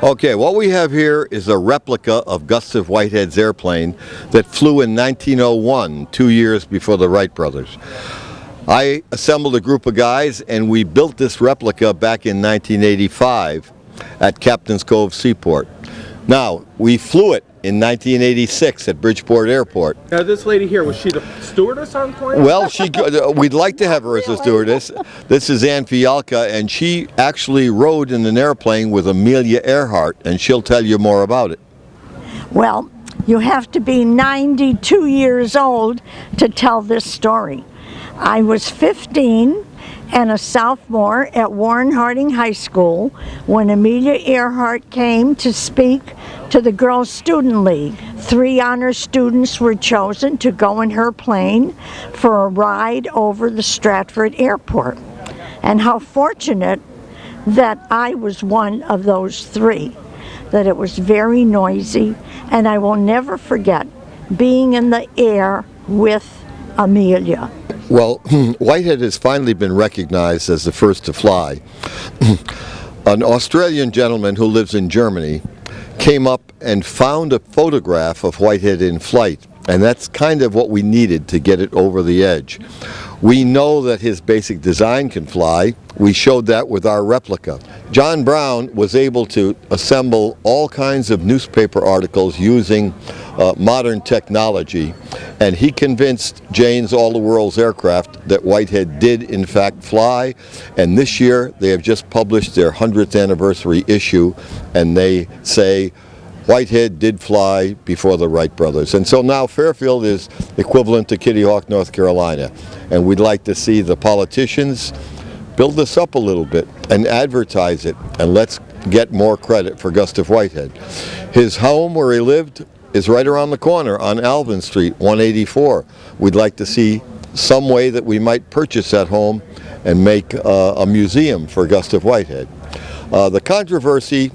Okay, what we have here is a replica of Gustave Whitehead's airplane that flew in 1901, 2 years before the Wright brothers. I assembled a group of guys and we built this replica back in 1985 at Captain's Cove Seaport. Now, we flew it in 1986 at Bridgeport Airport. Now, this lady here, was she the stewardess on the plane? Well, we'd like to have her as a stewardess. This is Ann Fialka, and she actually rode in an airplane with Amelia Earhart, and she'll tell you more about it. Well, you have to be 92 years old to tell this story. I was 15 and a sophomore at Warren Harding High School when Amelia Earhart came to speak to the Girls Student League. 3 honor students were chosen to go in her plane for a ride over the Stratford Airport. And how fortunate that I was one of those 3, that it was very noisy, and I will never forget being in the air with Amelia. Well, Whitehead has finally been recognized as the first to fly. An Australian gentleman who lives in Germany came up and found a photograph of Whitehead in flight, and that's kind of what we needed to get it over the edge. We know that his basic design can fly. We showed that with our replica. John Brown was able to assemble all kinds of newspaper articles using modern technology, and he convinced Jane's All the World's Aircraft that Whitehead did in fact fly, and this year they have just published their 100th anniversary issue, and they say Whitehead did fly before the Wright brothers. And so now Fairfield is equivalent to Kitty Hawk, North Carolina, and we'd like to see the politicians build this up a little bit and advertise it, and let's get more credit for Gustave Whitehead. His home where he lived is right around the corner on Alvin Street, 184. We'd like to see some way that we might purchase that home and make a museum for Gustave Whitehead. The controversy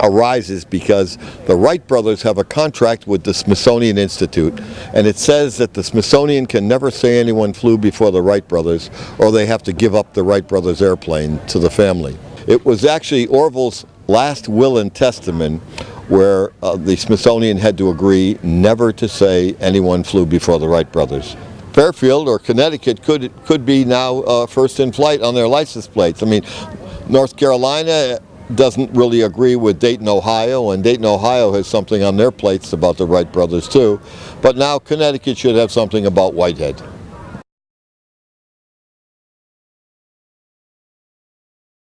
arises because the Wright brothers have a contract with the Smithsonian Institute, and it says that the Smithsonian can never say anyone flew before the Wright brothers, or they have to give up the Wright brothers airplane to the family. It was actually Orville's last will and testament where the Smithsonian had to agree never to say anyone flew before the Wright brothers. Fairfield or Connecticut could be now first in flight on their license plates. I mean, North Carolina doesn't really agree with Dayton, Ohio, and Dayton, Ohio has something on their plates about the Wright brothers too. But now Connecticut should have something about Whitehead.